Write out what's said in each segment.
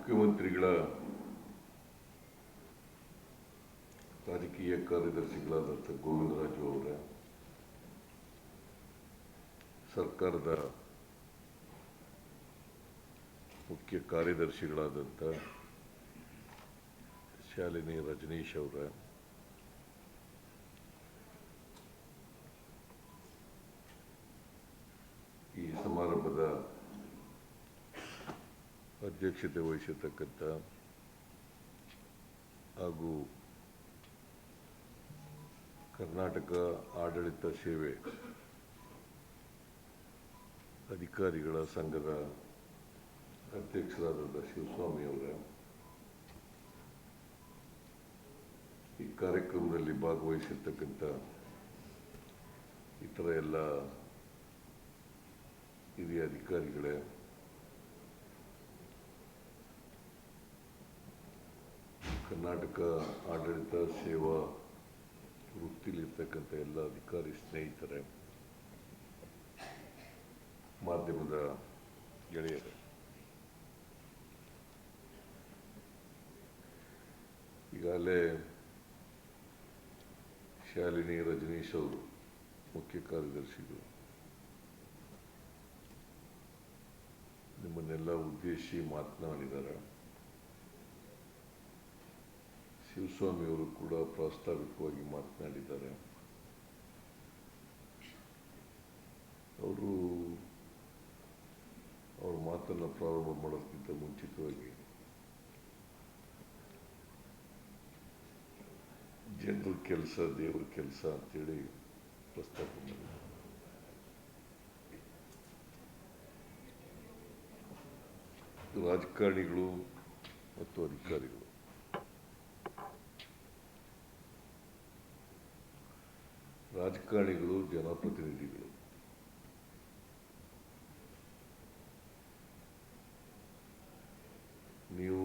ಮುಖ್ಯಮಂತ್ರಿಗಳ ರಾಜಕೀಯ ಕಾರ್ಯದರ್ಶಿಗಳಾದಂಥ ಗೋವಿಂದರಾಜು ಅವರ, ಸರ್ಕಾರದ ಮುಖ್ಯ ಕಾರ್ಯದರ್ಶಿಗಳಾದಂಥ ಶಾಲಿನಿ ರಜನೀಶ್ ಅವರ, ಈ ಸಮಾರಂಭದ ಅಧ್ಯಕ್ಷತೆ ವಹಿಸಿರ್ತಕ್ಕಂಥ ಹಾಗೂ ಕರ್ನಾಟಕ ಆಡಳಿತ ಸೇವೆ ಅಧಿಕಾರಿಗಳ ಸಂಘದ ಅಧ್ಯಕ್ಷರಾದ ಶಿವಸ್ವಾಮಿ ಅವರ, ಈ ಕಾರ್ಯಕ್ರಮದಲ್ಲಿ ಭಾಗವಹಿಸಿರ್ತಕ್ಕಂಥ ಇತರ ಎಲ್ಲ ಹಿರಿಯ ಅಧಿಕಾರಿಗಳೇ, ಕರ್ನಾಟಕ ಆಡಳಿತ ಸೇವಾ ವೃತ್ತಿಲಿರ್ತಕ್ಕಂಥ ಎಲ್ಲ ಅಧಿಕಾರಿ ಸ್ನೇಹಿತರೆ, ಮಾಧ್ಯಮದ ಗೆಳೆಯರೇ, ಈಗಾಗಲೇ ಶಾಲಿನಿ ರಜನೀಶ್ ಅವರು ಮುಖ್ಯ ಕಾರ್ಯದರ್ಶಿಗಳು ನಿಮ್ಮನ್ನೆಲ್ಲ ಉದ್ದೇಶಿಸಿ ಮಾತನಾಡಿದ್ದಾರೆ. ಶಿವಸ್ವಾಮಿ ಅವರು ಕೂಡ ಪ್ರಾಸ್ತಾವಿಕವಾಗಿ ಮಾತನಾಡಿದ್ದಾರೆ. ಅವ್ರ ಮಾತನ್ನು ಪ್ರಾರಂಭ ಮಾಡೋದಕ್ಕಿಂತ ಮುಂಚಿತವಾಗಿ ಜನರ ಕೆಲಸ ದೇವರ ಕೆಲಸ ಅಂತೇಳಿ ಪ್ರಸ್ತಾಪ ಮಾಡಿದ್ದಾರೆ. ರಾಜಕಾರಣಿಗಳು ಮತ್ತು ಅಧಿಕಾರಿಗಳು ರಾಜಕಾರಣಿಗಳು ಜನಪ್ರತಿನಿಧಿಗಳು ನೀವು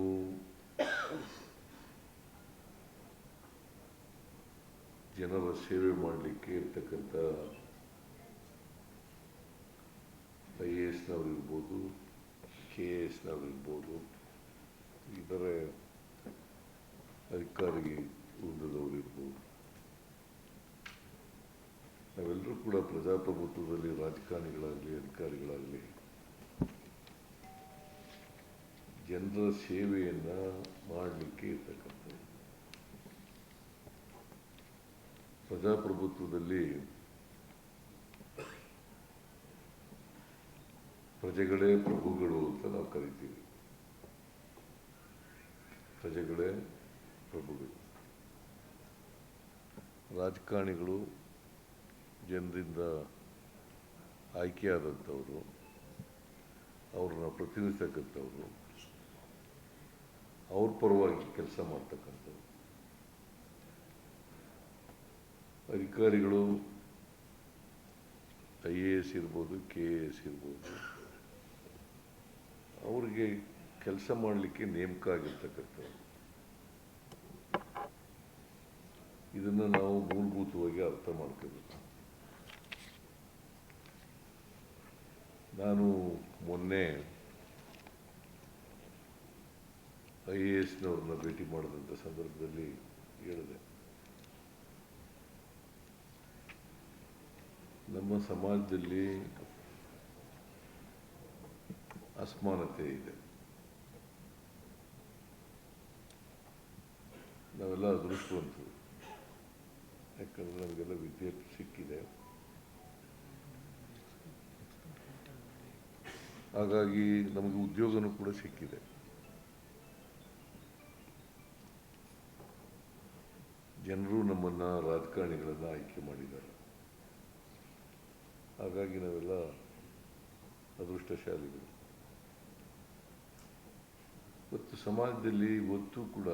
ಜನರ ಸೇವೆ ಮಾಡಲಿಕ್ಕೆ ಇರ್ತಕ್ಕಂಥ IAS ನವರಿರ್ಬೋದು, KAS ನವರಿರ್ಬೋದು, ಇತರೆ ಅಧಿಕಾರಿ ವೃಂದದವರಿರ್ಬೋದು, ನಾವೆಲ್ಲರೂ ಕೂಡ ಪ್ರಜಾಪ್ರಭುತ್ವದಲ್ಲಿ ರಾಜಕಾರಣಿಗಳಾಗಲಿ ಅಧಿಕಾರಿಗಳಾಗಲಿ ಜನರ ಸೇವೆಯನ್ನು ಮಾಡಲಿಕ್ಕೆ ಇರ್ತಕ್ಕಂಥ ಪ್ರಜಾಪ್ರಭುತ್ವದಲ್ಲಿ ಪ್ರಜೆಗಳೇ ಪ್ರಭುಗಳು ಅಂತ ನಾವು ಕರಿತೀವಿ. ಪ್ರಜೆಗಳೇ ಪ್ರಭುಗಳು. ರಾಜಕಾರಣಿಗಳು ಜನರಿಂದ ಆಯ್ಕೆಯಾದಂಥವರು, ಅವ್ರನ್ನ ಪ್ರತಿನಿಧಿಸ್ತಕ್ಕಂಥವ್ರು, ಅವ್ರ ಪರವಾಗಿ ಕೆಲಸ ಮಾಡ್ತಕ್ಕಂಥವ್ರು. ಅಧಿಕಾರಿಗಳು IAS ಇರ್ಬೋದು, KAS ಇರ್ಬೋದು, ಅವ್ರಿಗೆ ಕೆಲಸ ಮಾಡಲಿಕ್ಕೆ ನೇಮಕ ಆಗಿರ್ತಕ್ಕಂಥವ್ರು. ಇದನ್ನು ನಾವು ಮೂಲಭೂತವಾಗಿ ಅರ್ಥ ಮಾಡ್ಕೋಬೇಕು. ನಾನು ಮೊನ್ನೆ IASನವ್ರನ್ನ ಭೇಟಿ ಮಾಡಿದಂಥ ಸಂದರ್ಭದಲ್ಲಿ ಹೇಳಿದೆ, ನಮ್ಮ ಸಮಾಜದಲ್ಲಿ ಅಸಮಾನತೆ ಇದೆ. ನಾವೆಲ್ಲ ಅದೃಷ್ಟವಂತರು, ಯಾಕಂದರೆ ನಮಗೆಲ್ಲ ವಿದ್ಯೆ ಸಿಕ್ಕಿದೆ. ಹಾಗಾಗಿ ನಮಗೆ ಉದ್ಯೋಗನೂ ಕೂಡ ಸಿಕ್ಕಿದೆ. ಜನರು ನಮ್ಮನ್ನು ರಾಜಕಾರಣಿಗಳನ್ನು ಆಯ್ಕೆ ಮಾಡಿದ್ದಾರೆ. ಹಾಗಾಗಿ ನಾವೆಲ್ಲ ಅದೃಷ್ಟಶಾಲಿಗಳು. ಮತ್ತು ಸಮಾಜದಲ್ಲಿ ಇವತ್ತು ಕೂಡ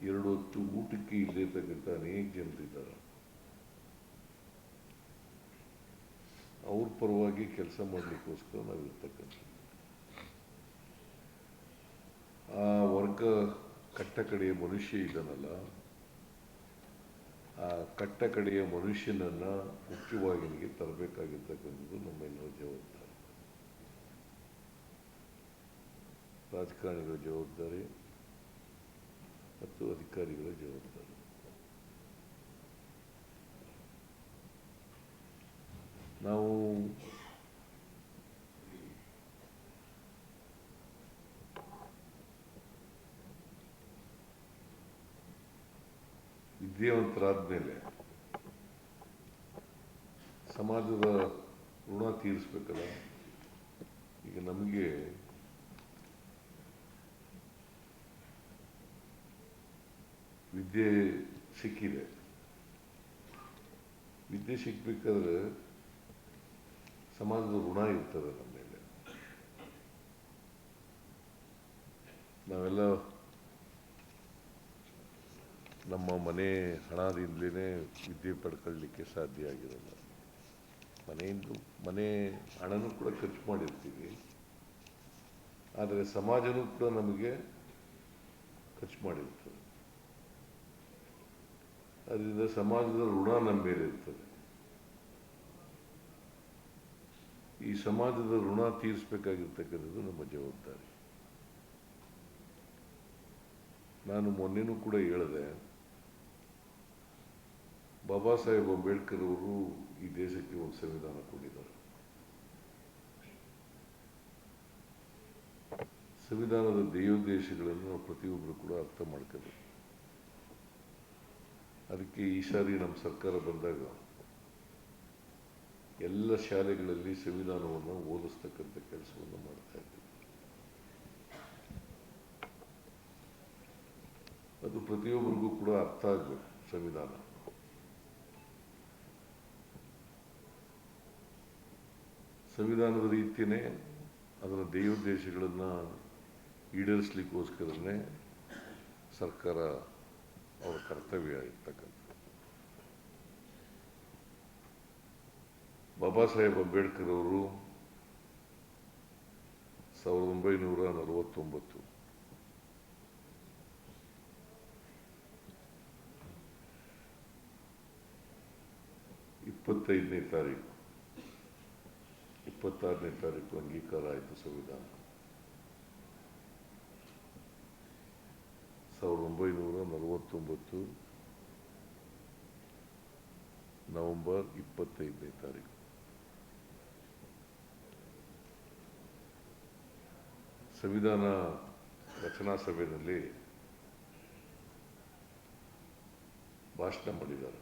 2 ಹೊತ್ತು ಊಟಕ್ಕೆ ಇಲ್ಲಿರ್ತಕ್ಕಂಥ ಅನೇಕ ಜನರಿದ್ದಾರೆ. ಅವ್ರ ಪರವಾಗಿ ಕೆಲಸ ಮಾಡಲಿಕ್ಕೋಸ್ಕರ ನಾವಿರ್ತಕ್ಕಂಥ ಆ ವರ್ಗ ಕಟ್ಟಕಡೆಯ ಮನುಷ್ಯ ಇದ್ದಾನಲ್ಲ, ಆ ಕಟ್ಟಕಡೆಯ ಮನುಷ್ಯನನ್ನು ಮುಖ್ಯವಾಹಿನಿಗೆ ತರಬೇಕಾಗಿರ್ತಕ್ಕಂಥದ್ದು ನಮ್ಮೆಲ್ಲರ ಜವಾಬ್ದಾರಿ. ರಾಜಕಾರಣಿಗಳ ಜವಾಬ್ದಾರಿ ಮತ್ತು ಅಧಿಕಾರಿಗಳ ಜವಾಬ್ದಾರಿ. ನಾವು ವಿದ್ಯಾವಂತರಾದ ಮೇಲೆ ಸಮಾಜದ ಋಣ ತೀರಿಸ್ಬೇಕಲ್ಲ. ಈಗ ನಮಗೆ ವಿದ್ಯೆ ಸಿಕ್ಕಿದೆ. ವಿದ್ಯೆ ಸಿಕ್ಬೇಕಾದ್ರೆ ಸಮಾಜದ ಋಣ ಇರ್ತದೆ ನಮ್ಮ ಮೇಲೆ. ನಾವೆಲ್ಲ ನಮ್ಮ ಮನೆ ಹಣದಿಂದಲೇ ವಿದ್ಯೆ ಪಡ್ಕೊಳ್ಳಲಿಕ್ಕೆ ಸಾಧ್ಯ ಆಗಿರಲ್ಲ. ಮನೆ ಹಣನೂ ಕೂಡ ಖರ್ಚು ಮಾಡಿರ್ತೀವಿ, ಆದರೆ ಸಮಾಜನೂ ಕೂಡ ನಮಗೆ ಖರ್ಚು ಮಾಡಿರ್ತದೆ. ಅದರಿಂದ ಸಮಾಜದ ಋಣ ನಮ್ಮ ಮೇಲೆ ಇರ್ತದೆ. ಈ ಸಮಾಜದ ಋಣ ತೀರಿಸಬೇಕಾಗಿರ್ತಕ್ಕಂಥದ್ದು ನಮ್ಮ ಜವಾಬ್ದಾರಿ. ನಾನು ಮೊನ್ನೆನೂ ಕೂಡ ಹೇಳಿದೆ, ಬಾಬಾ ಸಾಹೇಬ್ ಅಂಬೇಡ್ಕರ್ ಅವರು ಈ ದೇಶಕ್ಕೆ ಒಂದು ಸಂವಿಧಾನ ಕೊಟ್ಟಿದ್ದಾರೆ. ಸಂವಿಧಾನದ ಧ್ಯೇಯೋದ್ದೇಶಗಳನ್ನು ನಾವು ಪ್ರತಿಯೊಬ್ಬರು ಕೂಡ ಅರ್ಥ ಮಾಡ್ಕೋಬೇಕು. ಅದಕ್ಕೆ ಈ ಸಾರಿ ನಮ್ಮ ಸರ್ಕಾರ ಬಂದಾಗ ಎಲ್ಲ ಶಾಲೆಗಳಲ್ಲಿ ಸಂವಿಧಾನವನ್ನು ಓದಿಸ್ತಕ್ಕಂಥ ಕೆಲಸವನ್ನು ಮಾಡ್ತಾ ಇದ್ದೀವಿ. ಅದು ಪ್ರತಿಯೊಬ್ಬರಿಗೂ ಕೂಡ ಅರ್ಥ ಆಗಬೇಕು. ಸಂವಿಧಾನದ ರೀತಿಯೇ ಅದರ ಧ್ಯೇಯೋದ್ದೇಶಗಳನ್ನು ಈಡೇರಿಸಲಿಕ್ಕೋಸ್ಕರನೇ ಸರ್ಕಾರ ಅವರ ಕರ್ತವ್ಯ ಇರ್ತಕ್ಕಂಥ. ಬಾಬಾ ಸಾಹೇಬ್ ಅಂಬೇಡ್ಕರ್ ಅವರು 1949 25ನೇ ತಾರೀಕು 26ನೇ ತಾರೀಕು ಅಂಗೀಕಾರ ಆಯಿತು ಸಂವಿಧಾನ. 1949 ನವೆಂಬರ್ 25ನೇ ತಾರೀಕು. ಸಂವಿಧಾನ ರಚನಾ ಸಭೆಯಲ್ಲಿ ಭಾಷಣ ಮಾಡಿದ್ದಾರೆ.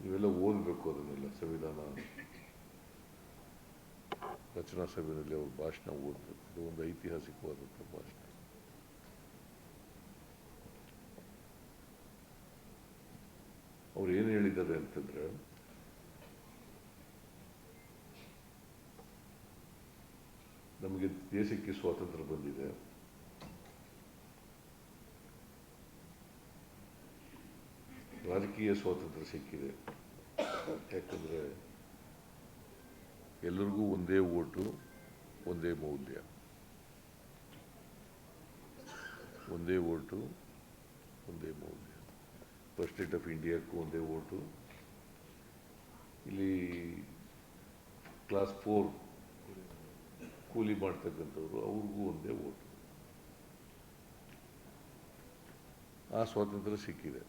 ನೀವೆಲ್ಲ ಓದಬೇಕು ಅದನ್ನೆಲ್ಲ. ಸಂವಿಧಾನ ರಚನಾ ಸಭೆಯಲ್ಲಿ ಅವರು ಭಾಷಣ ಓದಬೇಕು. ಇದು ಒಂದು ಐತಿಹಾಸಿಕವಾದಂಥ ಭಾಷಣ. ಅವ್ರು ಏನು ಹೇಳಿದ್ದಾರೆ ಅಂತಂದ್ರೆ, ನಮಗೆ ದೇಶಕ್ಕೆ ಸ್ವಾತಂತ್ರ್ಯ ಬಂದಿದೆ, ರಾಜಕೀಯ ಸ್ವಾತಂತ್ರ್ಯ ಸಿಕ್ಕಿದೆ. ಯಾಕಂದರೆ ಎಲ್ಲರಿಗೂ ಒಂದೇ ಓಟು, ಒಂದೇ ಮೌಲ್ಯ. ಒಂದೇ ಓಟು, ಒಂದೇ ಮೌಲ್ಯ. ಪ್ರೆಸಿಡೆಂಟ್ ಆಫ್ ಇಂಡಿಯಾಕ್ಕೂ ಒಂದೇ ಓಟು. ಇಲ್ಲಿ ಕ್ಲಾಸ್ 4 ಕೂಲಿ ಮಾಡ್ತಕ್ಕಂಥವ್ರು ಅವ್ರಿಗೂ ಒಂದೇ ಓಟು. ಆ ಸ್ವಾತಂತ್ರ್ಯ ಸಿಕ್ಕಿದೆ.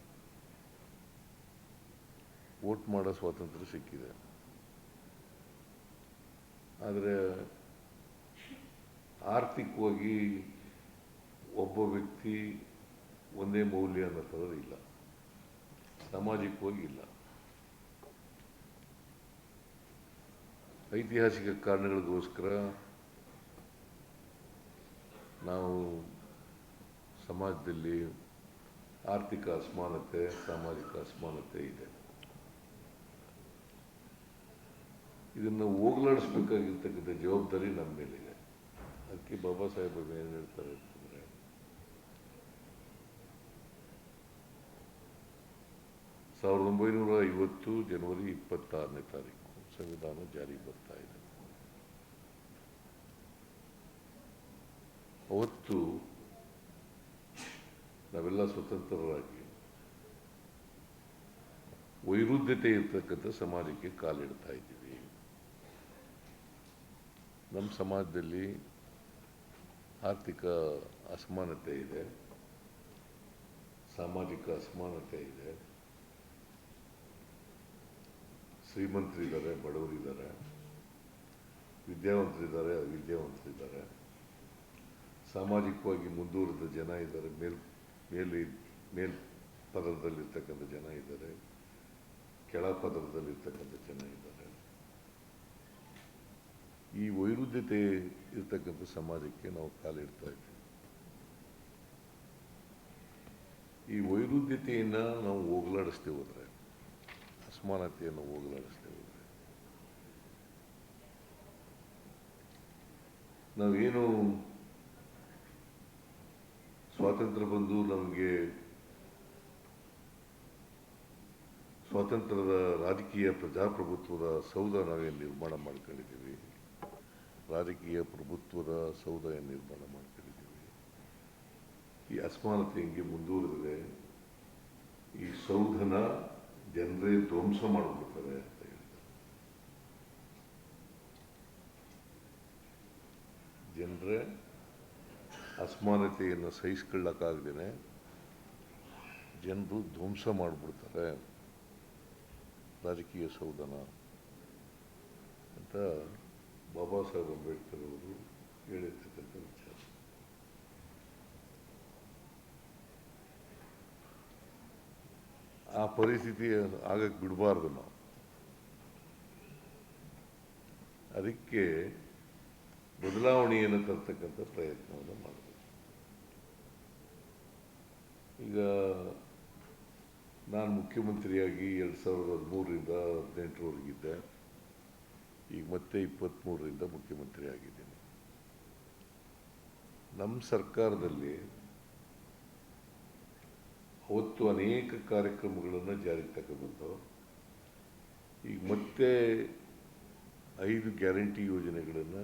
ವೋಟ್ ಮಾಡೋ ಸ್ವಾತಂತ್ರ್ಯ ಸಿಕ್ಕಿದೆ. ಆದರೆ ಆರ್ಥಿಕವಾಗಿ ಒಬ್ಬ ವ್ಯಕ್ತಿ ಒಂದೇ ಮೌಲ್ಯ ಅನ್ನೋ ಥರ ಇಲ್ಲ. ಸಾಮಾಜಿಕವಾಗಿ ಇಲ್ಲ. ಐತಿಹಾಸಿಕ ಕಾರಣಗಳಿಗೋಸ್ಕರ ನಾವು ಸಮಾಜದಲ್ಲಿ ಆರ್ಥಿಕ ಅಸಮಾನತೆ, ಸಾಮಾಜಿಕ ಅಸಮಾನತೆ ಇದೆ. ಇದನ್ನು ಹೋಗಲಾಡಿಸ್ಬೇಕಾಗಿರ್ತಕ್ಕಂಥ ಜವಾಬ್ದಾರಿ ನಮ್ಮ ಮೇಲಿದೆ. ಅದಕ್ಕೆ ಬಾಬಾ ಸಾಹೇಬರು ಏನು ಹೇಳ್ತಾರೆ ಅಂತಂದರೆ, 1950 ಜನವರಿ 26ನೇ ತಾರೀಕು ಸಂವಿಧಾನ ಜಾರಿಗೆ ಬರ್ತಾ ಇದೆ. ಅವತ್ತು ನಾವೆಲ್ಲ ಸ್ವತಂತ್ರರಾಗಿ ವೈರುಧ್ಯತೆ ಇರ್ತಕ್ಕಂಥ ಸಮಾಜಕ್ಕೆ ಕಾಲಿಡ್ತಾ ಇದ್ದೀವಿ. ನಮ್ಮ ಸಮಾಜದಲ್ಲಿ ಆರ್ಥಿಕ ಅಸಮಾನತೆ ಇದೆ, ಸಾಮಾಜಿಕ ಅಸಮಾನತೆ ಇದೆ. ಶ್ರೀಮಂತರಿದ್ದಾರೆ, ಬಡವರಿದ್ದಾರೆ, ವಿದ್ಯಾವಂತರಿದ್ದಾರೆ, ಅವಿದ್ಯಾವಂತರಿದ್ದಾರೆ, ಸಾಮಾಜಿಕವಾಗಿ ಮುಂದುವರೆದ ಜನ ಇದ್ದಾರೆ, ಮೇಲ್ ಪದರದಲ್ಲಿರ್ತಕ್ಕಂಥ ಜನ ಇದ್ದಾರೆ, ಕೆಳ ಪದರದಲ್ಲಿರ್ತಕ್ಕಂಥ ಜನ ಇದ್ದಾರೆ. ಈ ವೈರುಧ್ಯತೆ ಇರ್ತಕ್ಕಂಥ ಸಮಾಜಕ್ಕೆ ನಾವು ಕಾಲಿಡ್ತಾ ಇದ್ದೀವಿ. ಈ ವೈರುಧ್ಯತೆಯನ್ನು ನಾವು ಹೋಗಲಾಡಿಸ್ತೇ ಹೋದರೆ, ಅಸಮಾನತೆಯನ್ನು ಹೋಗಲಾಡಿಸ್ತೇ ಹೋದರೆ, ನಾವೇನು ಸ್ವಾತಂತ್ರ್ಯ ಬಂದು ನಮಗೆ ಸ್ವಾತಂತ್ರ್ಯದ ರಾಜಕೀಯ ಪ್ರಜಾಪ್ರಭುತ್ವದ ಸೌಧ ನಾವೇನು ನಿರ್ಮಾಣ ಮಾಡ್ಕೊಂಡಿದ್ದೀವಿ, ರಾಜಕೀಯ ಪ್ರಭುತ್ವದ ಸೌಧ ಏನು ನಿರ್ಮಾಣ ಮಾಡ್ಕೊಂಡಿದ್ದೀವಿ, ಈ ಅಸಮಾನತೆ ಹಿಂಗೆ ಮುಂದುವರೆದರೆ ಈ ಸೌಧನ ಜನರೇ ಧ್ವಂಸ ಮಾಡಿಬಿಡ್ತಾರೆ ಅಂತ ಹೇಳ್ತಾರೆ. ಜನರೇ ಅಸಮಾನತೆಯನ್ನು ಸಹಿಸ್ಕೊಳ್ಳಕ್ಕಾಗ್ದೇನೆ ಜನರು ಧ್ವಂಸ ಮಾಡಿಬಿಡ್ತಾರೆ ರಾಜಕೀಯ ಸೌಧನ ಅಂತ ಬಾಬಾ ಸಾಹೇಬ್ ಅಂಬೇಡ್ಕರ್ ಅವರು ಹೇಳಿರ್ತಕ್ಕಂಥ ವಿಚಾರ. ಆ ಪರಿಸ್ಥಿತಿ ಆಗಕ್ಕೆ ಬಿಡಬಾರ್ದು ನಾವು. ಅದಕ್ಕೆ ಬದಲಾವಣೆಯನ್ನು ತರ್ತಕ್ಕಂಥ ಪ್ರಯತ್ನವನ್ನು ಮಾಡಬೇಕು. ಈಗ ನಾನು ಮುಖ್ಯಮಂತ್ರಿಯಾಗಿ 2013ರಿಂದ 2018ರವರೆಗಿದ್ದೆ. ಈಗ ಮತ್ತೆ 23ರಿಂದ ಮುಖ್ಯಮಂತ್ರಿ ಆಗಿದ್ದೀನಿ. ನಮ್ಮ ಸರ್ಕಾರದಲ್ಲಿ ಅವತ್ತು ಅನೇಕ ಕಾರ್ಯಕ್ರಮಗಳನ್ನು ಜಾರಿಗೆ ತಗೊಂಡ್ಬಂದು ಈಗ ಮತ್ತೆ 5 ಗ್ಯಾರಂಟಿ ಯೋಜನೆಗಳನ್ನು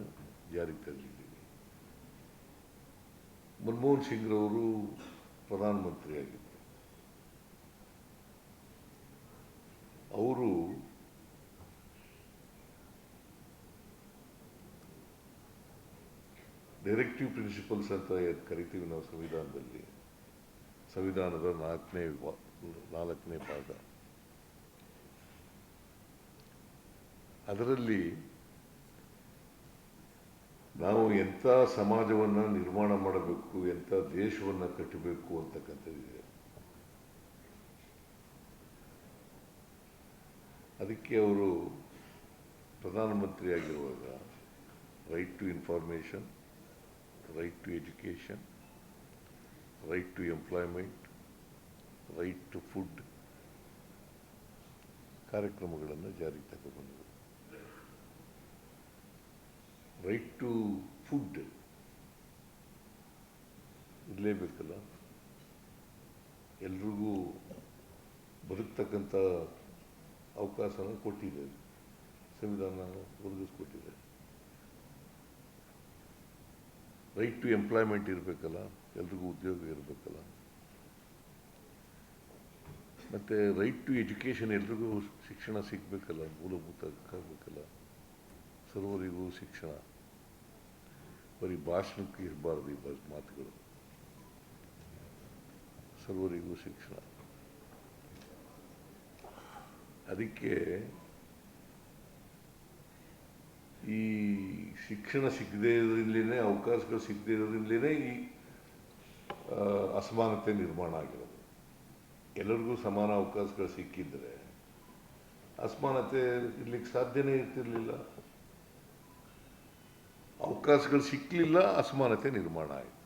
ಜಾರಿಗೆ ತಂದಿದ್ದೀವಿ. ಮನಮೋಹನ್ ಸಿಂಗ್ರವರು ಪ್ರಧಾನಮಂತ್ರಿಯಾಗಿದ್ದರು. ಅವರು ಡೈರೆಕ್ಟಿವ್ ಪ್ರಿನ್ಸಿಪಲ್ಸ್ ಅಂತ ಕರಿತೀವಿ ನಾವು ಸಂವಿಧಾನದಲ್ಲಿ. ಸಂವಿಧಾನದ 4ನೇ ಭಾಗ. ಅದರಲ್ಲಿ ನಾವು ಎಂಥ ಸಮಾಜವನ್ನು ನಿರ್ಮಾಣ ಮಾಡಬೇಕು, ಎಂಥ ದೇಶವನ್ನು ಕಟ್ಟಬೇಕು ಅಂತಕ್ಕಂಥದ್ದಿದೆ. ಅದಕ್ಕೆ ಅವರು ಪ್ರಧಾನಮಂತ್ರಿಯಾಗಿರುವಾಗ right to information, right to education, right to employment, right to food ಕಾರ್ಯಕ್ರಮಗಳನ್ನು ಜಾರಿಗೆ ತಗೊಂಡ್ಬಂದರು. ರೈಟ್ ಟು ಫುಡ್ ಇರಲೇಬೇಕಲ್ಲ, ಎಲ್ರಿಗೂ ಬದುಕ್ತಕ್ಕಂಥ ಅವಕಾಶನ ಕೊಟ್ಟಿದೆ, ಸಂವಿಧಾನ ಒದಗಿಸ್ಕೊಟ್ಟಿದೆ. ರೈಟ್ ಟು ಎಂಪ್ಲಾಯ್ಮೆಂಟ್ ಇರಬೇಕಲ್ಲ, ಎಲ್ರಿಗೂ ಉದ್ಯೋಗ ಇರಬೇಕಲ್ಲ. ಮತ್ತು ರೈಟ್ ಟು ಎಜುಕೇಷನ್, ಎಲ್ರಿಗೂ ಶಿಕ್ಷಣ ಸಿಗಬೇಕಲ್ಲ, ಮೂಲಭೂತ ಆಗಬೇಕಲ್ಲ. ಸರ್ವರಿಗೂ ಶಿಕ್ಷಣ, ಬರೀ ಭಾಷಣಕ್ಕೆ ಇರಬಾರ್ದು ಈ ಮಾತುಗಳು. ಸರ್ವರಿಗೂ ಶಿಕ್ಷಣ. ಅದಕ್ಕೆ ಈ ಶಿಕ್ಷಣ ಸಿಗದೇ ಇರೋದ್ರಿಂದಲೇ, ಅವಕಾಶಗಳು ಸಿಗದೇ ಇರೋದ್ರಿಂದಲೇ ಈ ಅಸಮಾನತೆ ನಿರ್ಮಾಣ ಆಗಿರೋದು. ಎಲ್ಲರಿಗೂ ಸಮಾನ ಅವಕಾಶಗಳು ಸಿಕ್ಕಿದ್ರೆ ಅಸಮಾನತೆ ಇರ್ಲಿಕ್ಕೆ ಸಾಧ್ಯನೇ ಇರ್ತಿರ್ಲಿಲ್ಲ. ಅವಕಾಶಗಳು ಸಿಕ್ಕಲಿಲ್ಲ, ಅಸಮಾನತೆ ನಿರ್ಮಾಣ ಆಯಿತು.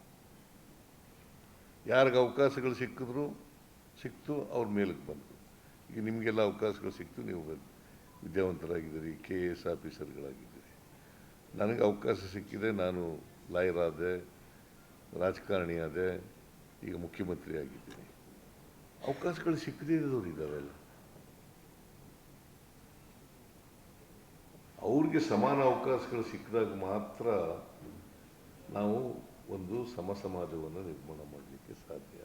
ಯಾರಿಗೆ ಅವಕಾಶಗಳು ಸಿಕ್ತು ಅವ್ರ ಮೇಲಕ್ಕೆ ಬಂತು. ಈಗ ನಿಮಗೆಲ್ಲ ಅವಕಾಶಗಳು ಸಿಕ್ತು, ನೀವು ವಿದ್ಯಾವಂತರಾಗಿದ್ದೀರಿ, KAS ಆಫೀಸರ್ಗಳಾಗಿದ್ದೀರಿ. ನನಗೆ ಅವಕಾಶ ಸಿಕ್ಕಿದೆ, ನಾನು ಲಾಯರ್ ಆದೆ, ರಾಜಕಾರಣಿ ಆದೆ, ಈಗ ಮುಖ್ಯಮಂತ್ರಿ ಆಗಿದ್ದೀನಿ. ಅವಕಾಶಗಳು ಸಿಕ್ಕದೇ ಇರೋರು ಇದ್ದಾವೆಲ್ಲ. ಅವ್ರಿಗೆ ಸಮಾನ ಅವಕಾಶಗಳು ಸಿಕ್ಕಿದಾಗ ಮಾತ್ರ ನಾವು ಒಂದು ಸಮಾಜವನ್ನು ನಿರ್ಮಾಣ ಮಾಡಲಿಕ್ಕೆ ಸಾಧ್ಯ.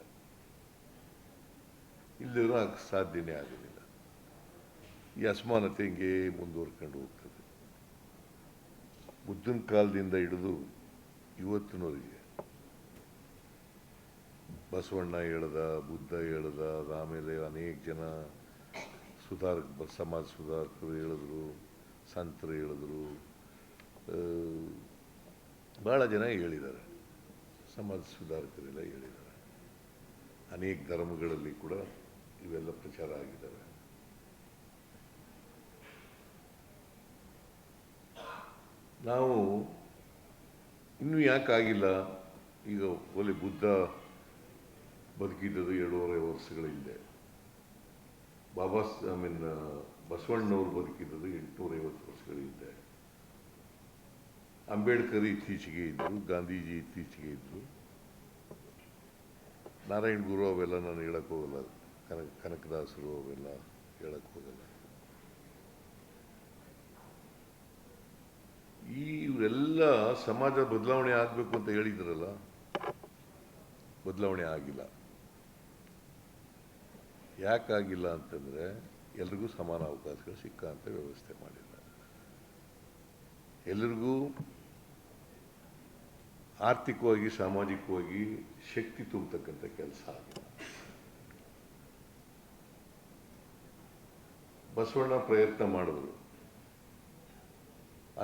ಇಲ್ಲದಿರೋ ಸಾಧ್ಯನೇ ಆಗೋದಿಲ್ಲ. ಈ ಅಸಮಾನತೆ ಹಿಂಗೆ ಮುಂದುವರ್ಕೊಂಡು ಹೋಗ್ತದೆ. ಬುದ್ಧನ ಕಾಲದಿಂದ ಹಿಡಿದು ಇವತ್ತಿನವರೆಗೆ ಬಸವಣ್ಣ ಹೇಳ್ದ, ಬುದ್ಧ ಹೇಳ್ದ, ಆಮೇಲೆ ಅನೇಕ ಜನ ಸಮಾಜ ಸುಧಾರಕರು ಹೇಳಿದ್ರು, ಸಂತರು ಹೇಳಿದ್ರು, ಭಾಳ ಜನ ಹೇಳಿದ್ದಾರೆ, ಸಮಾಜ ಸುಧಾರಕರೆಲ್ಲ ಹೇಳಿದ್ದಾರೆ. ಅನೇಕ ಧರ್ಮಗಳಲ್ಲಿ ಕೂಡ ಇವೆಲ್ಲ ಪ್ರಚಾರ ಆಗಿದ್ದಾವೆ. ನಾವು ಇನ್ನೂ ಯಾಕಾಗಿಲ್ಲ? ಈಗ ಒಲೆ ಬುದ್ಧ ಬದುಕಿದ್ದದು 2.5 ವರ್ಷಗಳ ಹಿಂದೆ, ಬಸವಣ್ಣನವರು ಬದುಕಿದ್ದದು 850 ವರ್ಷಗಳ ಹಿಂದೆ, ಅಂಬೇಡ್ಕರ್ ಇತ್ತೀಚೆಗೆ ಇದ್ದರು, ಗಾಂಧೀಜಿ ಇತ್ತೀಚೆಗೆ ಇದ್ದರು, ನಾರಾಯಣ ಗುರು ಅವೆಲ್ಲ ನಾನು ಹೇಳಕ್ಕೆ ಹೋಗಲ್ಲ, ಕನಕದಾಸರು ಅವೆಲ್ಲ ಹೇಳಕ್ಕೆ ಹೋಗಲ್ಲ. ಇವರೆಲ್ಲ ಸಮಾಜ ಬದಲಾವಣೆ ಆಗಬೇಕು ಅಂತ ಹೇಳಿದ್ರಲ್ಲ, ಬದಲಾವಣೆ ಆಗಿಲ್ಲ. ಯಾಕಾಗಿಲ್ಲ ಅಂತಂದರೆ ಎಲ್ರಿಗೂ ಸಮಾನ ಅವಕಾಶಗಳು ಸಿಕ್ಕಂತ ವ್ಯವಸ್ಥೆ ಮಾಡಿದ್ದಾರೆ. ಎಲ್ರಿಗೂ ಆರ್ಥಿಕವಾಗಿ ಸಾಮಾಜಿಕವಾಗಿ ಶಕ್ತಿ ತುಂಬತಕ್ಕಂಥ ಕೆಲಸ ಆಗಿಲ್ಲ. ಬಸವಣ್ಣ ಪ್ರಯತ್ನ ಮಾಡಿದ್ರು,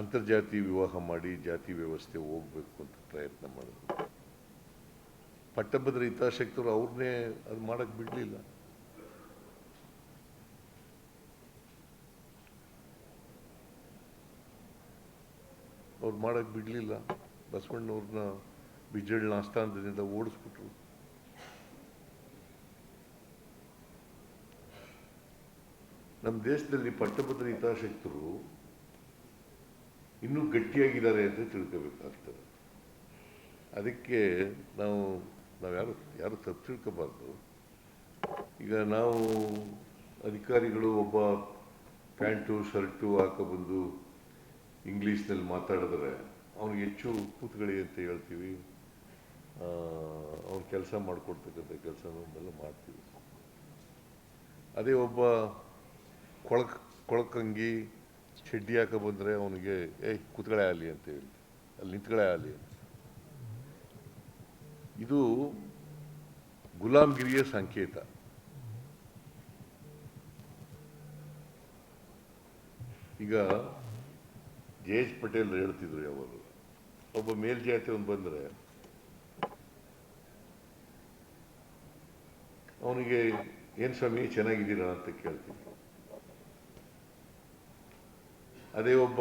ಅಂತರ್ಜಾತಿ ವಿವಾಹ ಮಾಡಿ ಜಾತಿ ವ್ಯವಸ್ಥೆ ಹೋಗ್ಬೇಕು ಅಂತ ಪ್ರಯತ್ನ ಮಾಡಿದ್ರು. ಪಟ್ಟಭದ್ರ ಹಿತಾಸಕ್ತರು ಅವ್ರನ್ನೇ ಅದು ಮಾಡಕ್ಕೆ ಬಿಡಲಿಲ್ಲ. ಅವ್ರು ಮಾಡಕ್ಕೆ ಬಿಡಲಿಲ್ಲ. ಬಸವಣ್ಣವ್ರನ್ನ ಬಿಜ್ಜಳ್ಳ ಆಸ್ಥಾನದಿಂದ ಓಡಿಸ್ಬಿಟ್ರು. ನಮ್ಮ ದೇಶದಲ್ಲಿ ಪಟ್ಟಭದ್ರ ಹಿತಾಸಕ್ತರು ಇನ್ನೂ ಗಟ್ಟಿಯಾಗಿದ್ದಾರೆ ಅಂತ ತಿಳ್ಕೋಬೇಕಾಗ್ತದೆ. ಅದಕ್ಕೆ ನಾವು ಯಾರು ತಪ್ಪು ತಿಳ್ಕೋಬಾರ್ದು. ಈಗ ನಾವು ಅಧಿಕಾರಿಗಳು ಒಬ್ಬ ಪ್ಯಾಂಟು ಶರ್ಟು ಹಾಕೊಬಂದು ಇಂಗ್ಲೀಷ್ನಲ್ಲಿ ಮಾತಾಡಿದ್ರೆ ಅವ್ನಿಗೆ ಹೆಚ್ಚು ಕೂತ್ಕೊಳ್ಳಿ ಅಂತ ಹೇಳ್ತೀವಿ, ಅವ್ನು ಕೆಲಸ ಮಾಡಿಕೊಡ್ತಕ್ಕಂಥ ಕೆಲಸನೆಲ್ಲ ಮಾಡ್ತೀವಿ. ಅದೇ ಒಬ್ಬ ಕೊಳಕಂಗಿ ಚಡ್ಡಿ ಹಾಕ ಬಂದರೆ ಅವನಿಗೆ ಕೂತ್ಗಳೇ ಆಗಲಿ ಅಂತ ಹೇಳಿ, ಅಲ್ಲಿ ನಿಂತ್ಗಳೇ ಆಗಲಿ ಅಂತ. ಇದು ಗುಲಾಮ್ಗಿರಿಯ ಸಂಕೇತ. ಈಗ ಜಯೇಶ್ ಪಟೇಲ್ ಹೇಳ್ತಿದ್ರು ಯಾವಾಗ, ಒಬ್ಬ ಮೇಲ್ಜಾತಿ ಅವನು ಬಂದರೆ ಅವನಿಗೆ ಏನು ಸ್ವಾಮಿ ಚೆನ್ನಾಗಿದ್ದೀರಾ ಅಂತ ಕೇಳ್ತಿದ್ರು. ಅದೇ ಒಬ್ಬ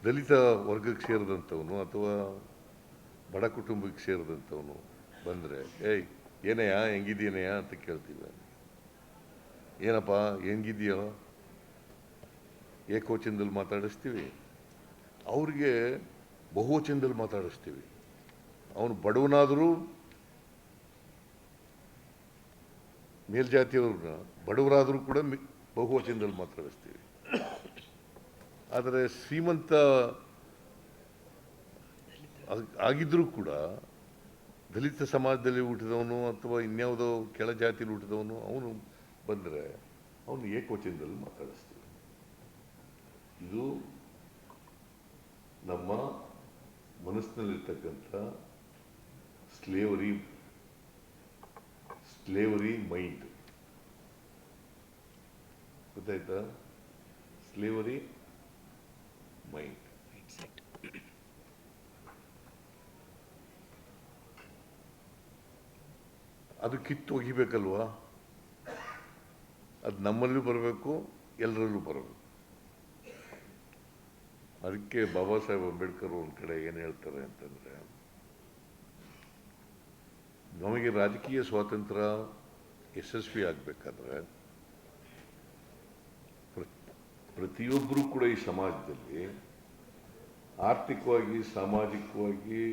ದಲಿತ ವರ್ಗಕ್ಕೆ ಸೇರಿದಂಥವನು ಅಥವಾ ಬಡ ಕುಟುಂಬಕ್ಕೆ ಸೇರಿದಂಥವನು ಬಂದರೆ ಏನಯ್ಯ ಹೆಂಗಿದ್ದೀನಯ್ಯ ಅಂತ ಕೇಳ್ತೀವಿ. ಏನಪ್ಪ ಹೆಂಗಿದೆಯೋ ಏಕವಚನದಲ್ಲಿ ಮಾತಾಡಿಸ್ತೀವಿ, ಅವ್ರಿಗೆ ಬಹುವಚನದಲ್ಲಿ ಮಾತಾಡಿಸ್ತೀವಿ. ಅವನು ಬಡವನಾದರೂ ಮೇಲ್ಜಾತಿಯವ್ರನ್ನ, ಬಡವರಾದರೂ ಕೂಡ ಬಹುವಚನದಲ್ಲಿ ಮಾತಾಡಿಸ್ತೀವಿ. ಆದರೆ ಶ್ರೀಮಂತ ಆಗಿದ್ರೂ ಕೂಡ ದಲಿತ ಸಮಾಜದಲ್ಲಿ ಹುಟ್ಟಿದವನು ಅಥವಾ ಇನ್ಯಾವುದೋ ಕೆಳ ಜಾತಿಯಲ್ಲಿ ಹುಟ್ಟಿದವನು ಅವನು ಬಂದರೆ ಅವನು ಏಕವಚನದಲ್ಲಿ ಮಾತಾಡಿಸ್ತೀವಿ. ಇದು ನಮ್ಮ ಮನಸ್ಸಿನಲ್ಲಿರ್ತಕ್ಕಂಥ ಸ್ಲೇವರಿ ಮೈಂಡ್. ಗೊತ್ತಾಯ್ತಾ? Slavery mind. ಅದು ಕಿತ್ತು ಒಗಿಬೇಕಲ್ವಾ? ಅದು ನಮ್ಮಲ್ಲೂ ಬರಬೇಕು, ಎಲ್ಲರಲ್ಲೂ ಬರಬೇಕು. ಅದಕ್ಕೆ ಬಾಬಾ ಸಾಹೇಬ್ ಅಂಬೇಡ್ಕರ್ ಒಂದು ಕಡೆ ಏನು ಹೇಳ್ತಾರೆ ಅಂತಂದರೆ, ನಮಗೆ ರಾಜಕೀಯ ಸ್ವಾತಂತ್ರ್ಯ ಯಶಸ್ವಿ ಆಗಬೇಕಾದ್ರೆ ಪ್ರತಿಯೊಬ್ಬರೂ ಕೂಡ ಈ ಸಮಾಜದಲ್ಲಿ ಆರ್ಥಿಕವಾಗಿ ಸಾಮಾಜಿಕವಾಗಿ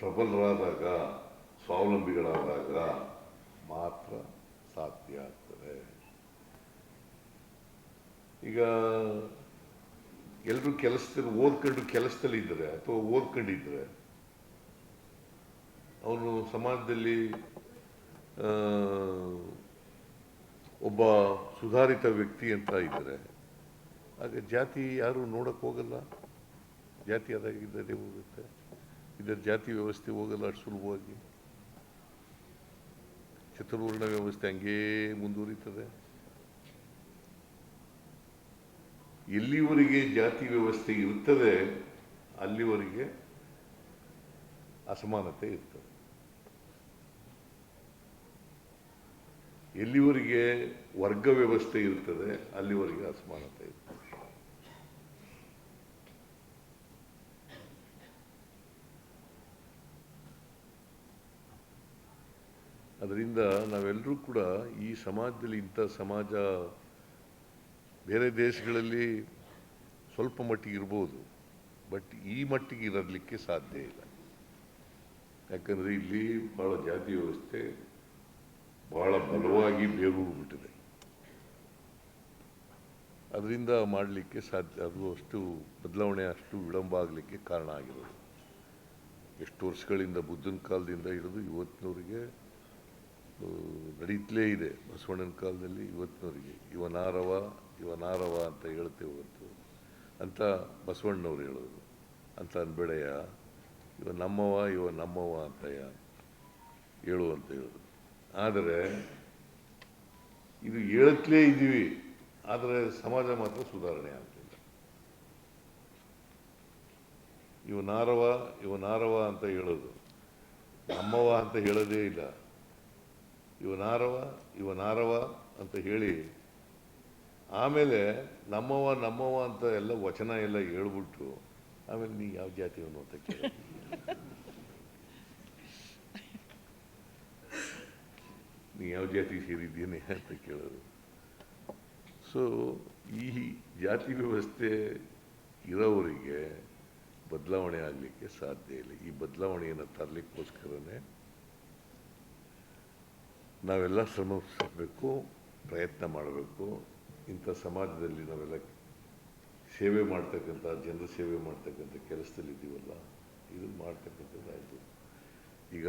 ಪ್ರಬಲರಾದಾಗ, ಸ್ವಾವಲಂಬಿಗಳಾದಾಗ ಮಾತ್ರ ಸಾಧ್ಯ ಆಗ್ತದೆ. ಈಗ ಎಲ್ಲರೂ ಕೆಲಸದಲ್ಲಿ ಇದ್ದರೆ ಅಥವಾ ಓದ್ಕೊಂಡಿದ್ರೆ ಅವನು ಸಮಾಜದಲ್ಲಿ ಒಬ್ಬ ಸುಧಾರಿತ ವ್ಯಕ್ತಿ ಅಂತ ಇದ್ದರೆ ಆಗ ಜಾತಿ ಯಾರು ನೋಡಕ್ಕೆ ಹೋಗಲ್ಲ, ಜಾತಿ ಅದಾಗಿದ್ದರೆ ಹೋಗುತ್ತೆ. ಇದರ ಜಾತಿ ವ್ಯವಸ್ಥೆ ಹೋಗಲ್ಲ ಅಷ್ಟು ಸುಲಭವಾಗಿ. ಚತುರ್ವರ್ಣ ವ್ಯವಸ್ಥೆ ಹಂಗೇ ಮುಂದುವರಿತದೆ. ಎಲ್ಲಿವರೆಗೆ ಜಾತಿ ವ್ಯವಸ್ಥೆ ಇರ್ತದೆ ಅಲ್ಲಿವರೆಗೆ ಅಸಮಾನತೆ ಇರ್ತದೆ. ಎಲ್ಲಿವರೆಗೆ ವರ್ಗ ವ್ಯವಸ್ಥೆ ಇರ್ತದೆ ಅಲ್ಲಿವರೆಗೆ ಅಸಮಾನತೆ ಇರ್ತದೆ. ಅದರಿಂದ ನಾವೆಲ್ಲರೂ ಕೂಡ ಈ ಸಮಾಜದಲ್ಲಿ, ಇಂಥ ಸಮಾಜ ಬೇರೆ ದೇಶಗಳಲ್ಲಿ ಸ್ವಲ್ಪ ಮಟ್ಟಿಗೆ ಇರ್ಬೋದು, ಬಟ್ ಈ ಮಟ್ಟಿಗೆ ಇರಲಿಕ್ಕೆ ಸಾಧ್ಯ ಇಲ್ಲ. ಯಾಕಂದರೆ ಇಲ್ಲಿ ಭಾಳ ಜಾತಿ ವ್ಯವಸ್ಥೆ ಭಾಳ ಬಲವಾಗಿ ಬೇರೂರಿಬಿಟ್ಟಿದೆ. ಅದರಿಂದ ಮಾಡಲಿಕ್ಕೆ ಸಾಧ್ಯ, ಅದು ಅಷ್ಟು ಬದಲಾವಣೆ ಅಷ್ಟು ವಿಳಂಬ ಆಗಲಿಕ್ಕೆ ಕಾರಣ ಆಗಿರೋದು. ಎಷ್ಟು ವರ್ಷಗಳಿಂದ, ಬುದ್ಧನ ಕಾಲದಿಂದ ಹಿಡಿದು ಇವತ್ತಿನವರಿಗೆ ನಡೀತಲೇ ಇದೆ. ಬಸವಣ್ಣನ ಕಾಲದಲ್ಲಿ ಇವತ್ತಿನವರಿಗೆ ಇವನಾರವ ಅಂತ ಹೇಳ್ತೇವೆ ಹೊರತು ಅಂತ ಬಸವಣ್ಣವ್ರು ಹೇಳೋದು ಅಂತ ಅನ್ಬೇಡೆಯ, ಇವ ನಮ್ಮವ ಅಂತ ಹೇಳು ಅಂತ ಹೇಳೋದು. ಆದರೆ ಇದು ಹೇಳತ್ಲೇ ಇದ್ದೀವಿ, ಆದರೆ ಸಮಾಜ ಮಾತ್ರ ಸುಧಾರಣೆ ಆಗ್ತಿಲ್ಲ. ಇವನಾರವ ಅಂತ ಹೇಳೋದು, ನಮ್ಮವ ಅಂತ ಹೇಳೋದೇ ಇಲ್ಲ. ಇವನಾರವ ಅಂತ ಹೇಳಿ ಆಮೇಲೆ ನಮ್ಮವ ಅಂತ ಎಲ್ಲ ವಚನ ಎಲ್ಲ ಹೇಳ್ಬಿಟ್ಟು ಆಮೇಲೆ ನೀ ಯಾವ ಜಾತಿಯವನು ಅಂತ ಕೇಳ, ನೀ ಯಾವ ಜಾತಿಗೆ ಸೇರಿದ್ದೀನಿ ಅಂತ ಕೇಳೋದು. ಸೊ ಈ ಜಾತಿ ವ್ಯವಸ್ಥೆ ಇರೋವರಿಗೆ ಬದಲಾವಣೆ ಆಗಲಿಕ್ಕೆ ಸಾಧ್ಯ ಇಲ್ಲ. ಈ ಬದಲಾವಣೆಯನ್ನು ತರಲಿಕ್ಕೋಸ್ಕರನೇ ನಾವೆಲ್ಲ ಶ್ರಮಿಸಬೇಕು, ಪ್ರಯತ್ನ ಮಾಡಬೇಕು. ಇಂಥ ಸಮಾಜದಲ್ಲಿ ನಾವೆಲ್ಲ ಸೇವೆ ಮಾಡ್ತಕ್ಕಂಥ, ಜನರ ಸೇವೆ ಮಾಡ್ತಕ್ಕಂಥ ಕೆಲಸದಲ್ಲಿದ್ದೀವಲ್ಲ, ಇದನ್ನು ಮಾಡ್ತಕ್ಕಂಥದ್ದಾಯಿತು. ಈಗ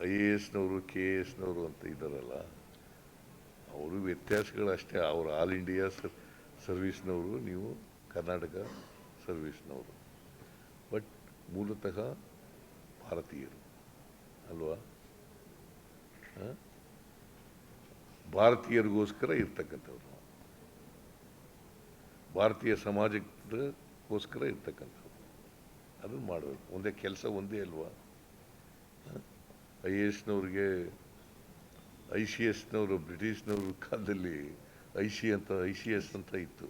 IASನವರು KASನವರು ಅಂತ ಇದ್ದಾರಲ್ಲ, ಅವರು ವ್ಯತ್ಯಾಸಗಳಷ್ಟೇ. ಅವರು ಆಲ್ ಇಂಡಿಯಾ ಸರ್ವಿಸ್ನವರು, ನೀವು ಕರ್ನಾಟಕ ಸರ್ವಿಸ್ನವರು, ಬಟ್ ಮೂಲತಃ ಭಾರತೀಯರು ಅಲ್ವಾ? ಭಾರತೀಯರಿಗೋಸ್ಕರ ಇರ್ತಕ್ಕಂಥವ್ರು, ಭಾರತೀಯ ಸಮಾಜಕ್ಕೋಸ್ಕರ ಇರ್ತಕ್ಕಂಥವ್ರು. ಅದನ್ನು ಮಾಡಬೇಕು. ಒಂದೇ ಕೆಲಸ ಒಂದೇ ಅಲ್ವಾ? IASನವ್ರಿಗೆ ICSನವರು ಬ್ರಿಟಿಷ್ನವ್ರ ಕಾಲದಲ್ಲಿ ICS ಅಂತ ಇತ್ತು,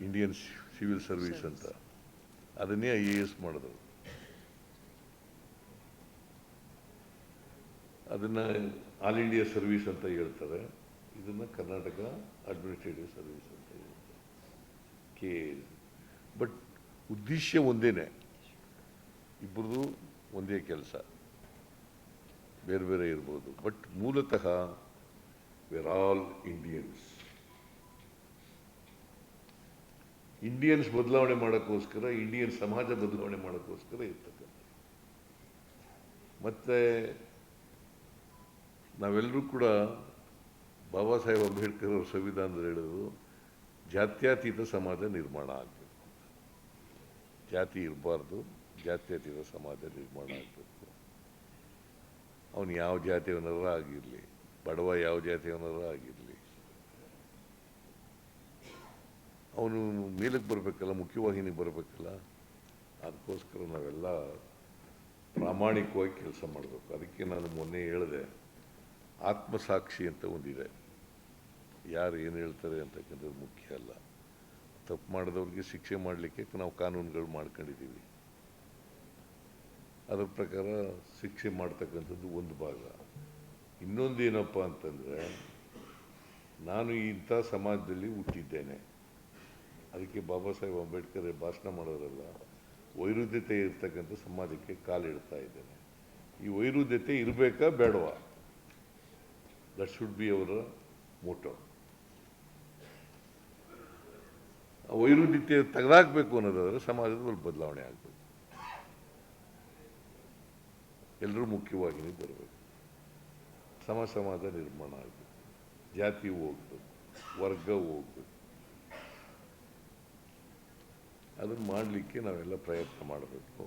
ಇಂಡಿಯನ್ ಸಿವಿಲ್ ಸರ್ವಿಸ್ ಅಂತ. ಅದನ್ನೇ IAS ಮಾಡಿದ್ರು. ಅದನ್ನು ಆಲ್ ಇಂಡಿಯಾ ಸರ್ವಿಸ್ ಅಂತ ಹೇಳ್ತಾರೆ, ಇದನ್ನು ಕರ್ನಾಟಕ ಅಡ್ಮಿನಿಸ್ಟ್ರೇಟಿವ್ ಸರ್ವಿಸ್ ಅಂತ ಹೇಳ್ತಾರೆ, KAS. ಬಟ್ ಉದ್ದೇಶ ಒಂದೇನೆ, ಇಬ್ಬರದು ಒಂದೇ ಕೆಲಸ, ಬೇರೆ ಬೇರೆ ಇರ್ಬೋದು, ಬಟ್ ಮೂಲತಃ ವೇರ್ ಆಲ್ ಇಂಡಿಯನ್ಸ್ ಬದಲಾವಣೆ ಮಾಡೋಕ್ಕೋಸ್ಕರ, ಇಂಡಿಯನ್ ಸಮಾಜ ಬದಲಾವಣೆ ಮಾಡೋಕ್ಕೋಸ್ಕರ ಇರ್ತಕ್ಕಂಥ. ಮತ್ತು ನಾವೆಲ್ಲರೂ ಕೂಡ ಬಾಬಾ ಸಾಹೇಬ್ ಅಂಬೇಡ್ಕರ್ ಅವರು ಸಂವಿಧಾನದಲ್ಲಿ ಹೇಳೋದು, ಜಾತ್ಯತೀತ ಸಮಾಜ ನಿರ್ಮಾಣ ಆಗಬೇಕು. ಜಾತಿ ಇರಬಾರ್ದು, ಜಾತ್ಯತೀತ ಸಮಾಜ ನಿರ್ಮಾಣ ಆಗಬೇಕು. ಅವನು ಯಾವ ಜಾತಿಯವನಾರ ಆಗಿರಲಿ, ಬಡವ ಯಾವ ಜಾತಿಯವನಾರ ಆಗಿರಲಿ, ಅವನು ಮೇಲಕ್ಕೆ ಬರಬೇಕಲ್ಲ, ಮುಖ್ಯವಾಹಿನಿಗೆ ಬರಬೇಕಲ್ಲ. ಅದಕ್ಕೋಸ್ಕರ ನಾವೆಲ್ಲ ಪ್ರಾಮಾಣಿಕವಾಗಿ ಕೆಲಸ ಮಾಡಬೇಕು. ಅದಕ್ಕೆ ನಾನು ಮೊನ್ನೆ ಹೇಳಿದೆ, ಆತ್ಮಸಾಕ್ಷಿ ಅಂತ ಒಂದಿದೆ. ಯಾರು ಏನು ಹೇಳ್ತಾರೆ ಅಂತಕ್ಕಂಥದ್ದು ಮುಖ್ಯ ಅಲ್ಲ. ತಪ್ಪು ಮಾಡಿದವ್ರಿಗೆ ಶಿಕ್ಷೆ ಮಾಡಲಿಕ್ಕೆ ನಾವು ಕಾನೂನುಗಳು ಮಾಡ್ಕೊಂಡಿದ್ದೀವಿ. ಅದರ ಪ್ರಕಾರ ಶಿಕ್ಷೆ ಮಾಡ್ತಕ್ಕಂಥದ್ದು ಒಂದು ಭಾಗ. ಇನ್ನೊಂದು ಏನಪ್ಪ ಅಂತಂದರೆ, ನಾನು ಇಂಥ ಸಮಾಜದಲ್ಲಿ ಹುಟ್ಟಿದ್ದೇನೆ, ಅದಕ್ಕೆ ಬಾಬಾ ಸಾಹೇಬ್ ಅಂಬೇಡ್ಕರ್ ಭಾಷಣ ಮಾಡೋರಲ್ಲ, ವೈರುಧ್ಯತೆ ಇರ್ತಕ್ಕಂಥ ಸಮಾಜಕ್ಕೆ ಕಾಲಿಡ್ತಾ ಇದ್ದೇನೆ. ಈ ವೈರುಧ್ಯತೆ ಇರಬೇಕಾ ಬೇಡವಾ? ದಟ್ ಶುಡ್ ಬಿ ಅವರ ಮೋಟೋ. ವೈರುಧ್ಯತೆ ತೆಗೆದಾಕಬೇಕು ಅನ್ನೋದಾದರೆ ಸಮಾಜದಲ್ಲಿ ಬದಲಾವಣೆ ಆಗಬೇಕು. ಎಲ್ಲರೂ ಮುಖ್ಯವಾಗಿ ಬರಬೇಕು, ಸಮಾಜ ನಿರ್ಮಾಣ ಆಗಬೇಕು, ಜಾತಿ ಹೋಗ್ಬೇಕು, ವರ್ಗ ಹೋಗ್ಬೇಕು. ಅದನ್ನು ಮಾಡಲಿಕ್ಕೆ ನಾವೆಲ್ಲ ಪ್ರಯತ್ನ ಮಾಡಬೇಕು.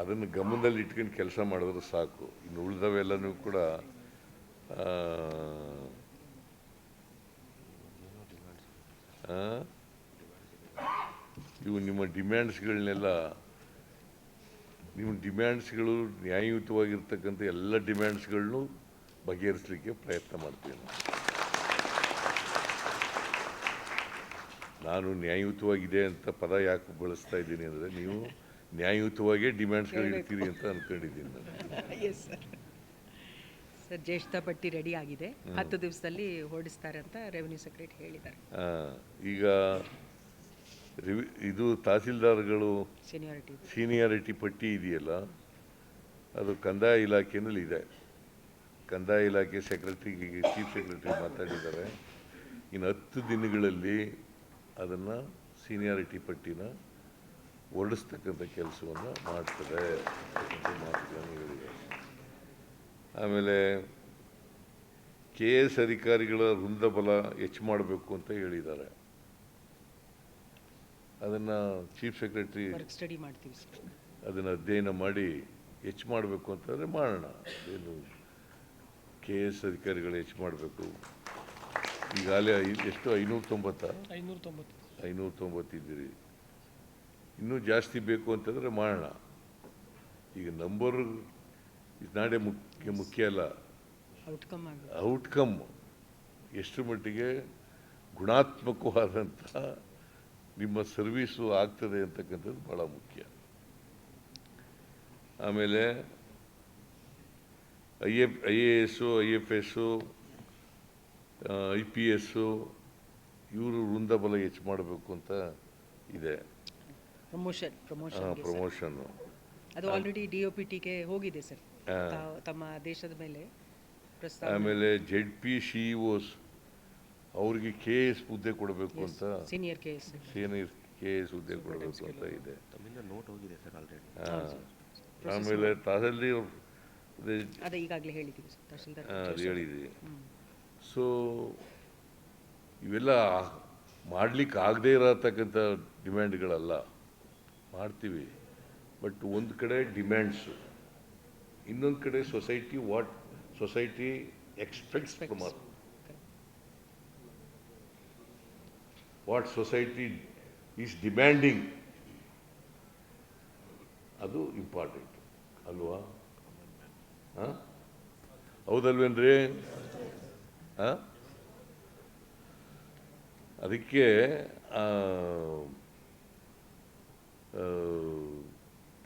ಅದನ್ನು ಗಮನದಲ್ಲಿ ಇಟ್ಕೊಂಡು ಕೆಲಸ ಮಾಡಿದ್ರೆ ಸಾಕು. ಇನ್ನು ಉಳಿದವೆಲ್ಲನೂ ಕೂಡ ಇವು ನಿಮ್ಮ ಡಿಮ್ಯಾಂಡ್ಸ್ಗಳು ನ್ಯಾಯಯುತವಾಗಿರ್ತಕ್ಕಂಥ ಎಲ್ಲ ಡಿಮ್ಯಾಂಡ್ಸ್ಗಳನ್ನು ಬಗೆಹರಿಸಲಿಕ್ಕೆ ಪ್ರಯತ್ನ ಮಾಡ್ತೀನಿ. ನಾನು ನ್ಯಾಯಯುತವಾಗಿದೆ ಅಂತ ಪದ ಯಾಕೆ ಬಳಸ್ತಾ ಇದ್ದೀನಿ ಅಂದರೆ, ನೀವು ನ್ಯಾಯಯುತವಾಗೇ ಡಿಮ್ಯಾಂಡ್ಸ್ಗಳು ಇಡ್ತೀರಿ ಅಂತ ಅಂದ್ಕೊಂಡಿದ್ದೀನಿ ನಾನು. ಸರ್, ಜ್ಯೇಷ್ಠ ಪಟ್ಟಿ ರೆಡಿ ಆಗಿದೆ, 10 ದಿವಸದಲ್ಲಿ ಹೊರಡಿಸ್ತಾರೆ ಅಂತ ರೆವಿನ್ಯೂ ಸೆಕ್ರೆಟರಿ ಹೇಳಿದ್ದಾರೆ. ಈಗ ಇದು ತಹಸೀಲ್ದಾರ್ಗಳು ಸೀನಿಯಾರಿಟಿ ಪಟ್ಟಿ ಇದೆಯಲ್ಲ, ಅದು ಕಂದಾಯ ಇಲಾಖೆಯಲ್ಲಿ ಇದೆ. ಕಂದಾಯ ಇಲಾಖೆ ಸೆಕ್ರೆಟರಿಗೆ ಚೀಫ್ ಸೆಕ್ರೆಟರಿ ಮಾತಾಡಿದ್ದಾರೆ. ಇನ್ನು 10 ದಿನಗಳಲ್ಲಿ ಅದನ್ನು ಸೀನಿಯಾರಿಟಿ ಪಟ್ಟಿನ ಹೊರಡಿಸ್ತಕ್ಕಂಥ ಕೆಲಸವನ್ನು ಮಾಡ್ತದೆ ಅಂತ ಮಾತುಗಳನ್ನು ಹೇಳಿದ್ದಾರೆ. ಆಮೇಲೆ KS ಅಧಿಕಾರಿಗಳ ವೃಂದಬಲ ಹೆಚ್ಚು ಮಾಡಬೇಕು ಅಂತ ಹೇಳಿದ್ದಾರೆ. ಅದನ್ನು ಚೀಫ್ ಸೆಕ್ರೆಟರಿ ಸ್ಟಡಿ ಮಾಡ್ತೀವಿ ಸರ್. ಅದನ್ನು ಅಧ್ಯಯನ ಮಾಡಿ ಹೆಚ್ಚು ಮಾಡಬೇಕು ಅಂತಂದರೆ ಮಾಡೋಣ. ಏನು KS ಅಧಿಕಾರಿಗಳು ಹೆಚ್ಚು ಮಾಡಬೇಕು. ಈಗಾಗಲೇ ಎಷ್ಟು 590 ಇದ್ದೀರಿ. ಇನ್ನೂ ಜಾಸ್ತಿ ಬೇಕು ಅಂತಂದರೆ ಮಾಡೋಣ. ಈಗ ನಂಬರ್ ನಾಡೆ ಮುಖ್ಯ ಅಲ್ಲ, ಔಟ್ಕಮ್ ಎಷ್ಟು ಮಟ್ಟಿಗೆ ಗುಣಾತ್ಮಕವಾದಂಥ ನಿಮ್ಮ ಸರ್ವೀಸು ಆಗ್ತದೆ ಅಂತಕ್ಕಂಥದ್ದು ಭಾಳ ಮುಖ್ಯ. ಆಮೇಲೆ IAS, IFS, IPS ಇವರು ವೃಂದಬಲ ಹೆಚ್ಚು ಮಾಡಬೇಕು ಅಂತ ಇದೆ. ಪ್ರಮೋಷನ್ ಅದು ಆಲ್ರೆಡಿ DOPTಗೆ ಹೋಗಿದೆ ಸರ್, ತಮ್ಮ ದೇಶದ ಮೇಲೆ. ಆಮೇಲೆ ZP CEOs ಅವ್ರಿಗೆ KS ಹುದ್ದೆ ಕೊಡಬೇಕು ಅಂತ, ಸೀನಿಯರ್ KS ಹುದ್ದೆ ಕೊಡಬೇಕು ಅಂತ ಇದೆ. ನೋಟ್ ಹೋಗಿದೆ ಸರ್ ಆಲ್ರೆಡಿ. ಆಮೇಲೆ ತಹಸೀಲ್ದಾರ್ ಅದೇ ಈಗಾಗಲೇ ಹೇಳಿದ್ದೀವಿ ತಹಸೀಲ್ದಾರ್ ಅದು ಹೇಳಿದ್ವಿ. ಸೊ ಇವೆಲ್ಲ ಮಾಡಲಿಕ್ಕೆ ಆಗದೇ ಇರತಕ್ಕಂಥ ಡಿಮ್ಯಾಂಡ್ಗಳಲ್ಲ, ಮಾಡ್ತೀವಿ. ಬಟ್ ಒಂದು ಕಡೆ ಡಿಮ್ಯಾಂಡ್ಸು, ಇನ್ನೊಂದು ಕಡೆ what society expects from us, what society is demanding, ಅದು ಇಂಪಾರ್ಟೆಂಟ್ ಅಲ್ವಾ? ಹೌದಲ್ವೇನ್ರಿ? ಅದಕ್ಕೆ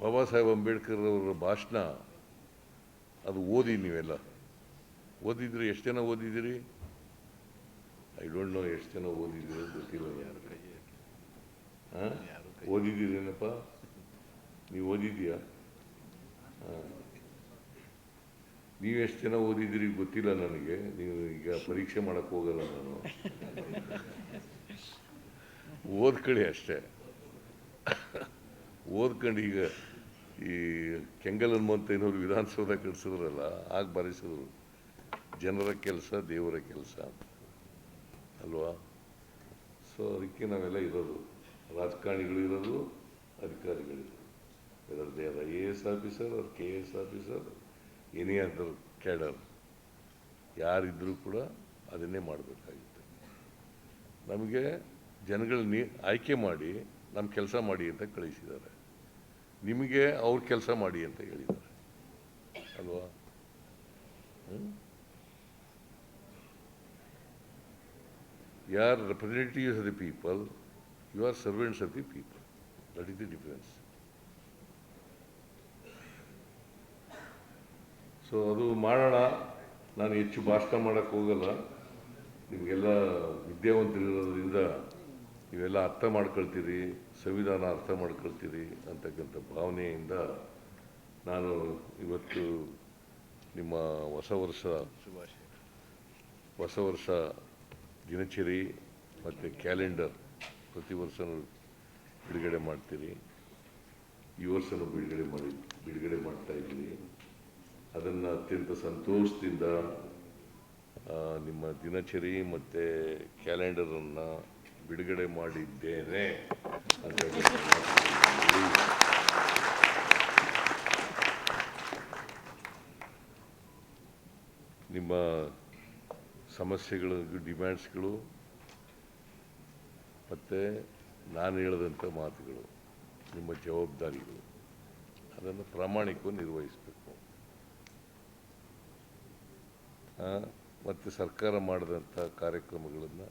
ಬಾಬಾ ಸಾಹೇಬ್ ಅಂಬೇಡ್ಕರ್ ಅವರ ಭಾಷಣ ಅದು ಓದಿ. ನೀವೆಲ್ಲ ಓದಿದ್ರಿ? ಎಷ್ಟು ಜನ ಓದಿದ್ದೀರಿ? ಐ ಡೋಂಟ್ ನೋ ಎಷ್ಟು ಜನ ಓದಿದ್ದೀರಿ ಅಂತ ಗೊತ್ತಿಲ್ಲ. ಓದಿದ್ದೀರೇನಪ್ಪ? ನೀವು ಓದಿದ್ದೀಯಾ? ನೀವೆಷ್ಟು ಜನ ಓದಿದ್ದೀರಿ ಗೊತ್ತಿಲ್ಲ ನನಗೆ. ನೀವು ಈಗ ಪರೀಕ್ಷೆ ಮಾಡೋಕ್ಕೆ ಹೋಗಲ್ಲ ನಾನು. ಓದ್ಕೊಳ್ಳಿ ಅಷ್ಟೇ. ಓದ್ಕೊಂಡು ಈಗ ಈ ಕೆಂಗಲ್ ಹನುಮಂತಯ್ಯನವರು ವಿಧಾನಸೌಧ ಕಳಿಸಿದ್ರಲ್ಲ, ಆಗ ಬರೆಸಿದ್ರು ಜನರ ಕೆಲಸ ದೇವರ ಕೆಲಸ ಅಂತ ಅಲ್ವಾ? ಸೊ ಅದಕ್ಕೆ ನಾವೆಲ್ಲ ಇರೋದು, ರಾಜಕಾರಣಿಗಳು ಇರೋದು, ಅಧಿಕಾರಿಗಳಿರೋದು. Whether they are IAS officer or KS officer, any other cadre ಯಾರಿದ್ದರೂ ಕೂಡ ಅದನ್ನೇ ಮಾಡಬೇಕಾಗುತ್ತೆ. ನಮಗೆ ಜನಗಳನ್ನ ಆಯ್ಕೆ ಮಾಡಿ ನಮ್ಮ ಕೆಲಸ ಮಾಡಿ ಅಂತ ಕಳಿಸಿದ್ದಾರೆ, ನಿಮಗೆ ಅವ್ರ ಕೆಲಸ ಮಾಡಿ ಅಂತ ಹೇಳಿದ್ದಾರೆ ಅಲ್ವಾ? You are representatives of the people, you are servants of the people. That is the difference. So ಅದು ಮಾಡೋಣ. ನಾನು ಹೆಚ್ಚು ಭಾಷಣ ಮಾಡೋಕ್ಕೆ ಹೋಗಲ್ಲ. ನಿಮಗೆಲ್ಲ ವಿದ್ಯಾವಂತರಿರೋದ್ರಿಂದ ಇವೆಲ್ಲ ಅರ್ಥ ಮಾಡ್ಕೊಳ್ತೀರಿ, ಸಂವಿಧಾನ ಅರ್ಥ ಮಾಡ್ಕೊಳ್ತೀರಿ ಅಂತಕ್ಕಂಥ ಭಾವನೆಯಿಂದ ನಾನು ಇವತ್ತು ನಿಮ್ಮ ಹೊಸ ವರ್ಷ ದಿನಚರಿ ಮತ್ತು ಕ್ಯಾಲೆಂಡರ್ ಪ್ರತಿ ವರ್ಷನೂ ಬಿಡುಗಡೆ ಮಾಡ್ತೀರಿ. ಈ ವರ್ಷನೂ ಬಿಡುಗಡೆ ಮಾಡ್ತಾಯಿದ್ದೀರಿ. ಅದನ್ನು ಅತ್ಯಂತ ಸಂತೋಷದಿಂದ ನಿಮ್ಮ ದಿನಚರಿ ಮತ್ತು ಕ್ಯಾಲೆಂಡರನ್ನು ಬಿಡುಗಡೆ ಮಾಡಿದ್ದೇನೆ ಅಂತ ಹೇಳಿ ನಿಮ್ಮ ಸಮಸ್ಯೆಗಳು, ಡಿಮ್ಯಾಂಡ್ಸ್ಗಳು ಮತ್ತು ನಾನು ಹೇಳಿದಂಥ ಮಾತುಗಳು, ನಿಮ್ಮ ಜವಾಬ್ದಾರಿಗಳು, ಅದನ್ನು ಪ್ರಾಮಾಣಿಕವಾಗಿ ನಿರ್ವಹಿಸಬೇಕು. ಮತ್ತು ಸರ್ಕಾರ ಮಾಡಿದಂಥ ಕಾರ್ಯಕ್ರಮಗಳನ್ನು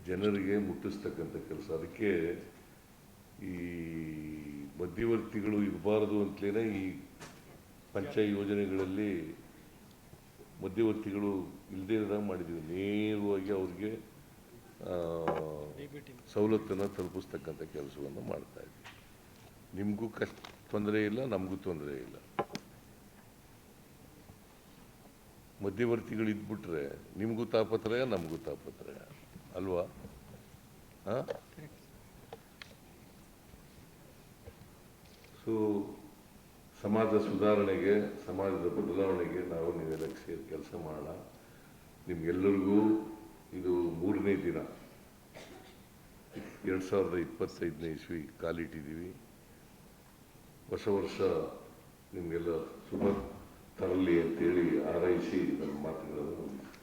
ಜನರಿಗೆ ಮುಟ್ಟಿಸ್ತಕ್ಕಂಥ ಕೆಲಸ. ಅದಕ್ಕೆ ಈ ಮಧ್ಯವರ್ತಿಗಳು ಇರಬಾರ್ದು ಅಂತಲೇ ಈ ಪಂಚಾಯತ್ ಯೋಜನೆಗಳಲ್ಲಿ ಮಧ್ಯವರ್ತಿಗಳು ಇಲ್ಲದೇ ಇರೋದಾಗ ಮಾಡಿದ್ದೀವಿ. ನೇರವಾಗಿ ಅವ್ರಿಗೆ ಸವಲತ್ತನ್ನು ತಲುಪಿಸ್ತಕ್ಕಂಥ ಕೆಲಸವನ್ನು ಮಾಡ್ತಾಯಿದ್ವಿ. ನಿಮಗೂ ತೊಂದರೆ ಇಲ್ಲ, ನಮಗೂ ತೊಂದರೆ ಇಲ್ಲ. ಮಧ್ಯವರ್ತಿಗಳು ಇದ್ಬಿಟ್ರೆ ನಿಮಗೂ ತಾಪತ್ರಯ, ನಮಗೂ ತಾಪತ್ರಯ ಅಲ್ವಾ? ಸೊ ಸಮಾಜ ಸುಧಾರಣೆಗೆ, ಸಮಾಜದ ಬದಲಾವಣೆಗೆ ನಾವು ನೀವೆಲ್ಲ ಸೇರಿ ಕೆಲಸ ಮಾಡೋಣ. ನಿಮ್ಗೆಲ್ಲರಿಗೂ ಇದು 3ನೇ ದಿನ, 2025ನೇ ಇಸ್ವಿ ಕಾಲಿಟ್ಟಿದ್ದೀವಿ. ಹೊಸ ವರ್ಷ ನಿಮಗೆಲ್ಲ ಶುಭ ತರಲಿ ಅಂತೇಳಿ ಹಾರೈಸಿ ನನ್ನ ಮಾತುಗಳನ್ನು ಮುಗಿಸ್ತೀನಿ.